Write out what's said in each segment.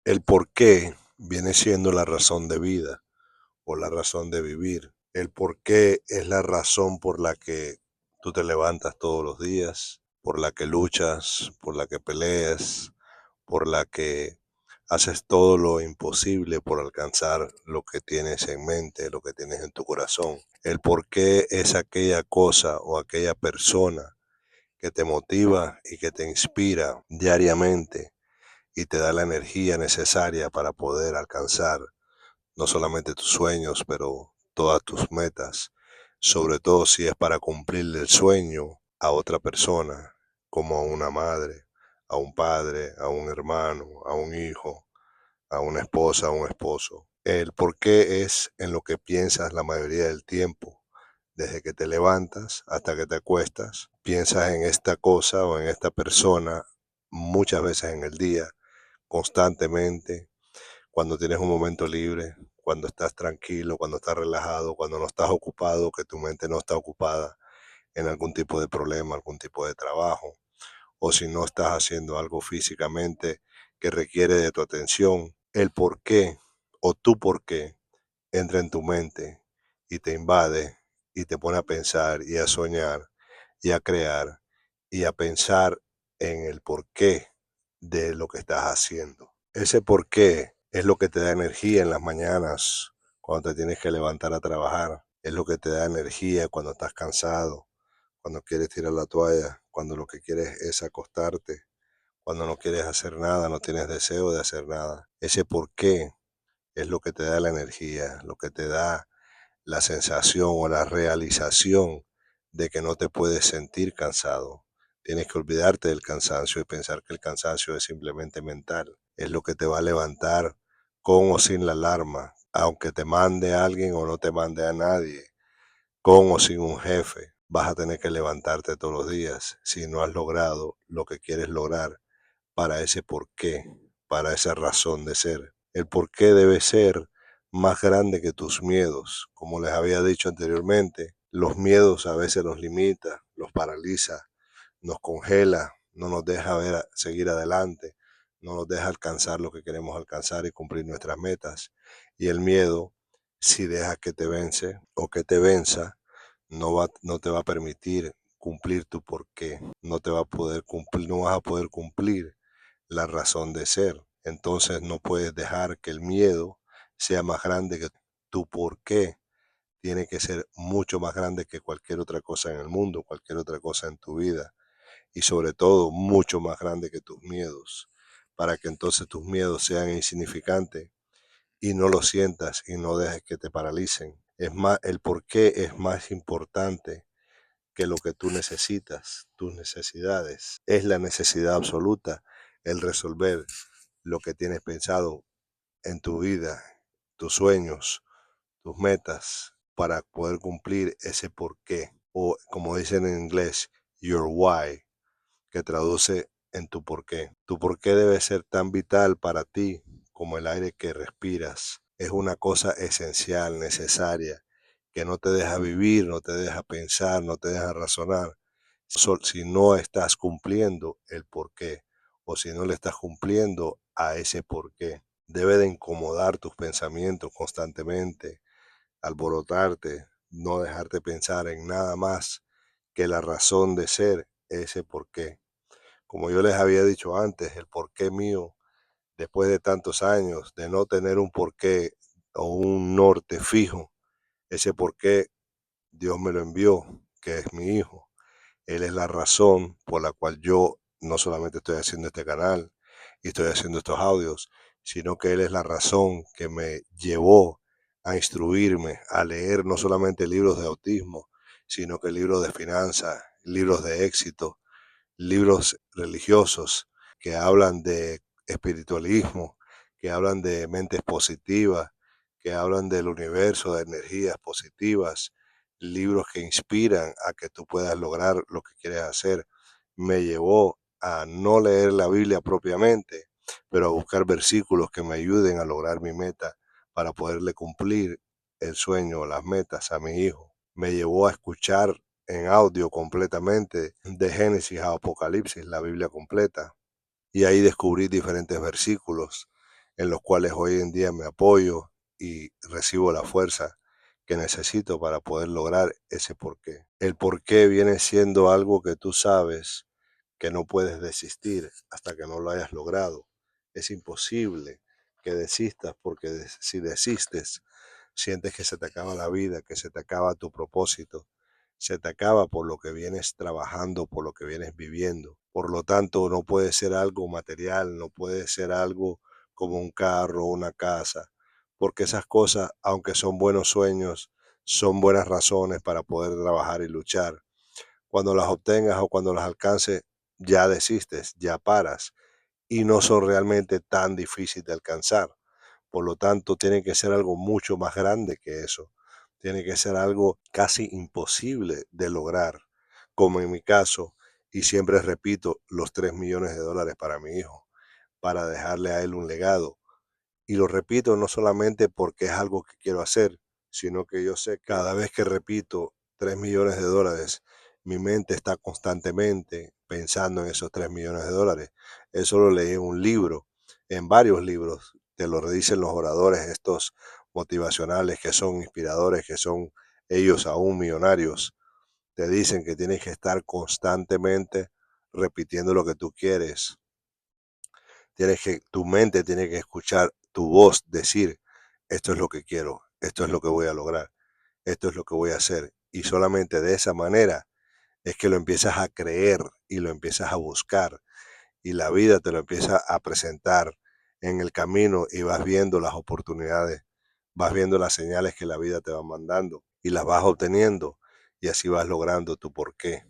El por qué viene siendo la razón de vida o la razón de vivir. El por qué es la razón por la que tú te levantas todos los días, por la que luchas, por la que peleas, por la que haces todo lo imposible por alcanzar lo que tienes en mente, lo que tienes en tu corazón. El por qué es aquella cosa o aquella persona que te motiva y que te inspira diariamente y te da la energía necesaria para poder alcanzar no solamente tus sueños, pero todas tus metas, sobre todo si es para cumplir el sueño a otra persona, como a una madre, a un padre, a un hermano, a un hijo, a una esposa, a un esposo. El por qué es en lo que piensas la mayoría del tiempo. Desde que te levantas hasta que te acuestas, piensas en esta cosa o en esta persona muchas veces en el día, constantemente, cuando tienes un momento libre, cuando estás tranquilo, cuando estás relajado, cuando no estás ocupado, que tu mente no está ocupada en algún tipo de problema, algún tipo de trabajo, o si no estás haciendo algo físicamente que requiere de tu atención, el por qué o tu por qué entra en tu mente y te invade y te pone a pensar y a soñar y a crear y a pensar en el porqué de lo que estás haciendo. Ese porqué es lo que te da energía en las mañanas cuando te tienes que levantar a trabajar. Es lo que te da energía cuando estás cansado, cuando quieres tirar la toalla, cuando lo que quieres es acostarte, cuando no quieres hacer nada, no tienes deseo de hacer nada. Ese porqué es lo que te da la energía, lo que te da la sensación o la realización de que no te puedes sentir cansado. Tienes que olvidarte del cansancio y pensar que el cansancio es simplemente mental. Es lo que te va a levantar con o sin la alarma, aunque te mande a alguien o no te mande a nadie, con o sin un jefe. Vas a tener que levantarte todos los días si no has logrado lo que quieres lograr para ese porqué, para esa razón de ser. El porqué debe ser más grande que tus miedos. Como les había dicho anteriormente, los miedos a veces nos limita, los paraliza, nos congela, no nos deja ver, seguir adelante, no nos deja alcanzar lo que queremos alcanzar y cumplir nuestras metas. Y el miedo, si dejas que te vence o que te venza, no te va a permitir cumplir tu porqué, no te va a poder cumplir, no vas a poder cumplir la razón de ser. Entonces no puedes dejar que el miedo sea más grande que tu porqué. Tiene que ser mucho más grande que cualquier otra cosa en el mundo, cualquier otra cosa en tu vida. Y sobre todo, mucho más grande que tus miedos. Para que entonces tus miedos sean insignificantes y no lo sientas y no dejes que te paralicen. Es más, el porqué es más importante que lo que tú necesitas, tus necesidades. Es la necesidad absoluta el resolver lo que tienes pensado en tu vida, tus sueños, tus metas, para poder cumplir ese porqué. O como dicen en inglés, your why, que traduce en tu porqué. Tu porqué debe ser tan vital para ti como el aire que respiras. Es una cosa esencial, necesaria, que no te deja vivir, no te deja pensar, no te deja razonar. Si no estás cumpliendo el porqué o si no le estás cumpliendo a ese porqué, debe de incomodar tus pensamientos constantemente, alborotarte, no dejarte pensar en nada más que la razón de ser, ese porqué. Como yo les había dicho antes, el porqué mío, después de tantos años de no tener un porqué o un norte fijo, ese porqué Dios me lo envió, que es mi hijo. Él es la razón por la cual yo no solamente estoy haciendo este canal y estoy haciendo estos audios, sino que Él es la razón que me llevó a instruirme, a leer no solamente libros de autismo, sino que libros de finanzas, libros de éxito, libros religiosos que hablan de espiritualismo, que hablan de mentes positivas, que hablan del universo, de energías positivas, libros que inspiran a que tú puedas lograr lo que quieres hacer. Me llevó a no leer la Biblia propiamente, pero a buscar versículos que me ayuden a lograr mi meta para poderle cumplir el sueño o las metas a mi hijo. Me llevó a escuchar en audio completamente de Génesis a Apocalipsis, la Biblia completa. Y ahí descubrí diferentes versículos en los cuales hoy en día me apoyo y recibo la fuerza que necesito para poder lograr ese porqué. El porqué viene siendo algo que tú sabes que no puedes desistir hasta que no lo hayas logrado. Es imposible que desistas porque si desistes, sientes que se te acaba la vida, que se te acaba tu propósito, se te acaba por lo que vienes trabajando, por lo que vienes viviendo. Por lo tanto, no puede ser algo material, no puede ser algo como un carro, una casa, porque esas cosas, aunque son buenos sueños, son buenas razones para poder trabajar y luchar. Cuando las obtengas o cuando las alcances, ya desistes, ya paras y no son realmente tan difíciles de alcanzar. Por lo tanto, tiene que ser algo mucho más grande que eso. Tiene que ser algo casi imposible de lograr, como en mi caso, y siempre repito, los 3 millones de dólares para mi hijo, para dejarle a él un legado. Y lo repito no solamente porque es algo que quiero hacer, sino que yo sé que cada vez que repito 3 millones de dólares, mi mente está constantemente pensando en esos 3 millones de dólares. Eso lo leí en un libro, en varios libros, te lo dicen los oradores estos motivacionales que son inspiradores, que son ellos aún millonarios. Te dicen que tienes que estar constantemente repitiendo lo que tú quieres, tu mente tiene que escuchar tu voz decir, esto es lo que quiero, esto es lo que voy a lograr, esto es lo que voy a hacer. Y solamente de esa manera es que lo empiezas a creer y lo empiezas a buscar y la vida te lo empieza a presentar en el camino y vas viendo las oportunidades, vas viendo las señales que la vida te va mandando y las vas obteniendo y así vas logrando tu porqué.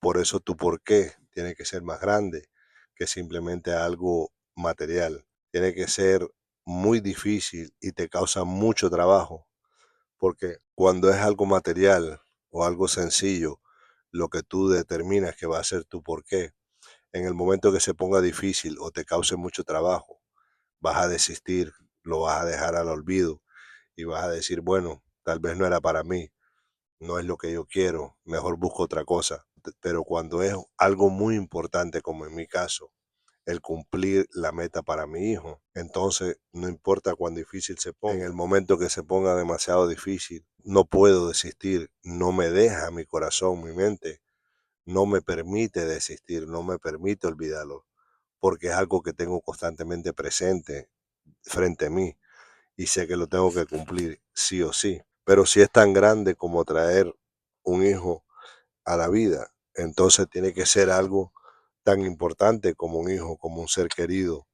Por eso tu porqué tiene que ser más grande que simplemente algo material. Tiene que ser muy difícil y te causa mucho trabajo, porque cuando es algo material o algo sencillo, lo que tú determinas que va a ser tu porqué, en el momento que se ponga difícil o te cause mucho trabajo, vas a desistir, lo vas a dejar al olvido y vas a decir, bueno, tal vez no era para mí, no es lo que yo quiero, mejor busco otra cosa. Pero cuando es algo muy importante, como en mi caso, el cumplir la meta para mi hijo, entonces no importa cuán difícil se ponga, en el momento que se ponga demasiado difícil, no puedo desistir, no me deja mi corazón, mi mente, no me permite desistir, no me permite olvidarlo, porque es algo que tengo constantemente presente frente a mí y sé que lo tengo que cumplir sí o sí. Pero si es tan grande como traer un hijo a la vida, entonces tiene que ser algo tan importante como un hijo, como un ser querido,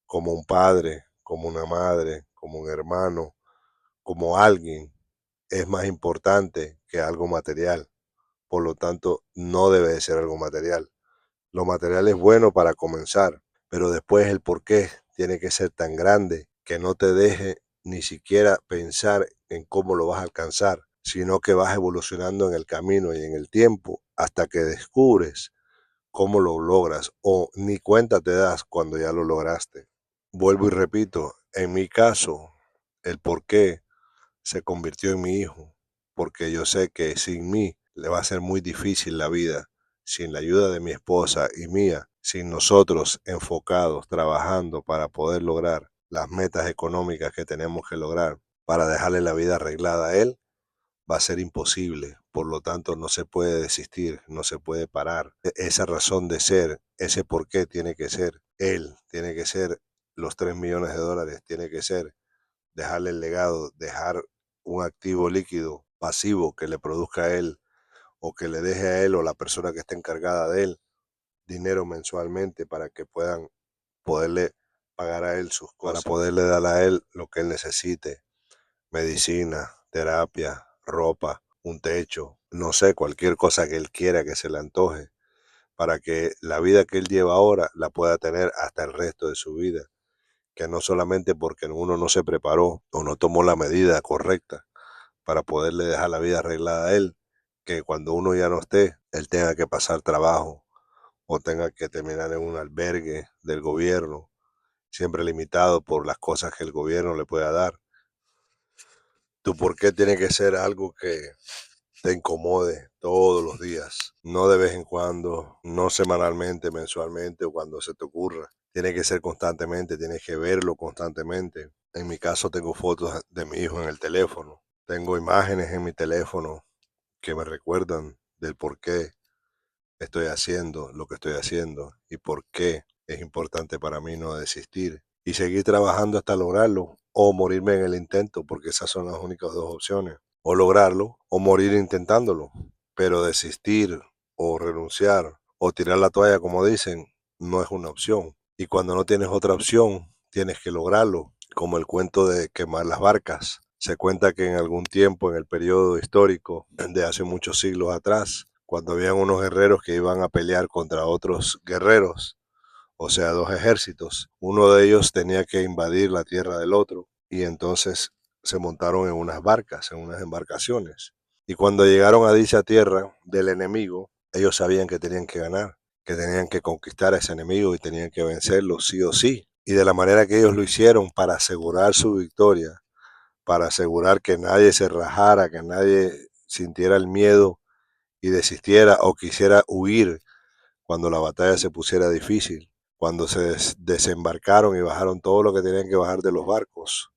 como un padre, como una madre, como un hermano, como alguien. Es más importante que algo material. Por lo tanto, no debe de ser algo material. Lo material es bueno para comenzar, pero después el porqué tiene que ser tan grande que no te deje ni siquiera pensar en cómo lo vas a alcanzar, sino que vas evolucionando en el camino y en el tiempo hasta que descubres cómo lo logras o ni cuenta te das cuando ya lo lograste. Vuelvo y repito, en mi caso, el porqué se convirtió en mi hijo, porque yo sé que sin mí le va a ser muy difícil la vida, sin la ayuda de mi esposa y mía, sin nosotros enfocados, trabajando para poder lograr las metas económicas que tenemos que lograr para dejarle la vida arreglada a él, va a ser imposible. Por lo tanto, no se puede desistir, no se puede parar. Esa razón de ser, ese por qué tiene que ser él, tiene que ser los 3 millones de dólares, tiene que ser dejarle el legado, dejar un activo líquido pasivo que le produzca a él o que le deje a él o la persona que esté encargada de él dinero mensualmente para que puedan poderle pagar a él sus cosas, para poderle dar a él lo que él necesite, medicina, terapia, ropa, un techo, no sé, cualquier cosa que él quiera que se le antoje, para que la vida que él lleva ahora la pueda tener hasta el resto de su vida, que no solamente porque uno no se preparó o no tomó la medida correcta para poderle dejar la vida arreglada a él, que cuando uno ya no esté, él tenga que pasar trabajo o tenga que terminar en un albergue del gobierno, siempre limitado por las cosas que el gobierno le pueda dar. Tu por qué tiene que ser algo que te incomode todos los días, no de vez en cuando, no semanalmente, mensualmente o cuando se te ocurra. Tiene que ser constantemente, tienes que verlo constantemente. En mi caso tengo fotos de mi hijo en el teléfono, tengo imágenes en mi teléfono que me recuerdan del por qué estoy haciendo lo que estoy haciendo y por qué es importante para mí no desistir y seguir trabajando hasta lograrlo o morirme en el intento, porque esas son las únicas dos opciones, o lograrlo o morir intentándolo, pero desistir o renunciar o tirar la toalla, como dicen, no es una opción. Y cuando no tienes otra opción, tienes que lograrlo, como el cuento de quemar las barcas. Se cuenta que en algún tiempo, en el periodo histórico de hace muchos siglos atrás, cuando habían unos guerreros que iban a pelear contra otros guerreros, o sea, dos ejércitos, uno de ellos tenía que invadir la tierra del otro y entonces se montaron en unas barcas, en unas embarcaciones. Y cuando llegaron a dicha tierra del enemigo, ellos sabían que tenían que ganar, que tenían que conquistar a ese enemigo y tenían que vencerlo sí o sí. Y de la manera que ellos lo hicieron para asegurar su victoria, para asegurar que nadie se rajara, que nadie sintiera el miedo y desistiera o quisiera huir cuando la batalla se pusiera difícil, cuando se desembarcaron y bajaron todo lo que tenían que bajar de los barcos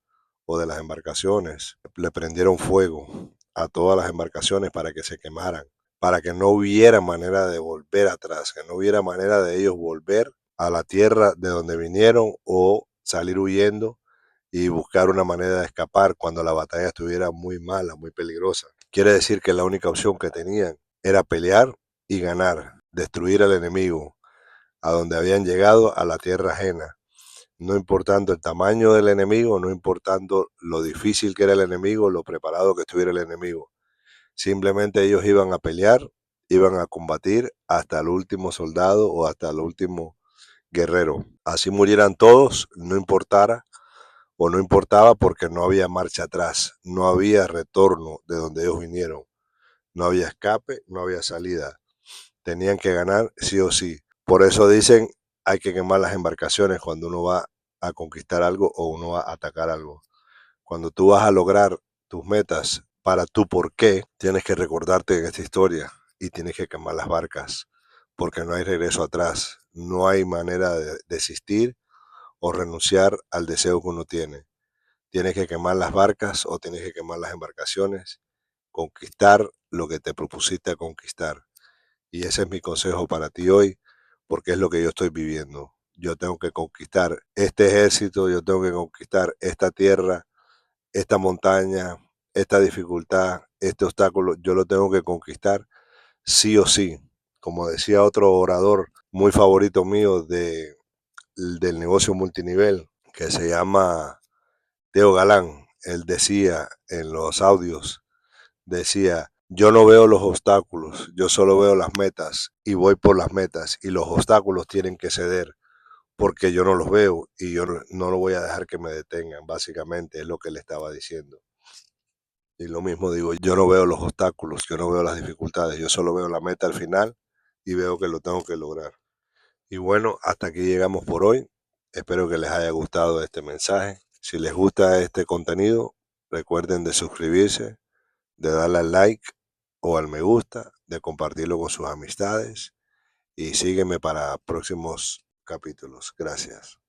o de las embarcaciones, le prendieron fuego a todas las embarcaciones para que se quemaran, para que no hubiera manera de volver atrás, que no hubiera manera de ellos volver a la tierra de donde vinieron o salir huyendo y buscar una manera de escapar cuando la batalla estuviera muy mala, muy peligrosa. Quiere decir que la única opción que tenían era pelear y ganar, destruir al enemigo, a donde habían llegado, a la tierra ajena, no importando el tamaño del enemigo, no importando lo difícil que era el enemigo, lo preparado que estuviera el enemigo. Simplemente ellos iban a pelear, iban a combatir hasta el último soldado o hasta el último guerrero. Así murieran todos, no importara o no importaba, porque no había marcha atrás, no había retorno de donde ellos vinieron, no había escape, no había salida. Tenían que ganar sí o sí. Por eso dicen, hay que quemar las embarcaciones cuando uno va a conquistar algo o uno va a atacar algo. Cuando tú vas a lograr tus metas para tu por qué, tienes que recordarte en esta historia y tienes que quemar las barcas, porque no hay regreso atrás, no hay manera de desistir o renunciar al deseo que uno tiene. Tienes que quemar las barcas o tienes que quemar las embarcaciones, conquistar lo que te propusiste a conquistar. Y ese es mi consejo para ti hoy, porque es lo que yo estoy viviendo. Yo tengo que conquistar este ejército, yo tengo que conquistar esta tierra, esta montaña, esta dificultad, este obstáculo, yo lo tengo que conquistar sí o sí. Como decía otro orador muy favorito mío del negocio multinivel, que se llama Teo Galán, él decía en los audios, decía, yo no veo los obstáculos, yo solo veo las metas y voy por las metas y los obstáculos tienen que ceder porque yo no los veo y yo no lo voy a dejar que me detengan, básicamente es lo que le estaba diciendo. Y lo mismo digo, yo no veo los obstáculos, yo no veo las dificultades, yo solo veo la meta al final y veo que lo tengo que lograr. Y bueno, hasta aquí llegamos por hoy. Espero que les haya gustado este mensaje. Si les gusta este contenido, recuerden de suscribirse, de darle al like o al me gusta, de compartirlo con sus amistades y sígueme para próximos capítulos. Gracias.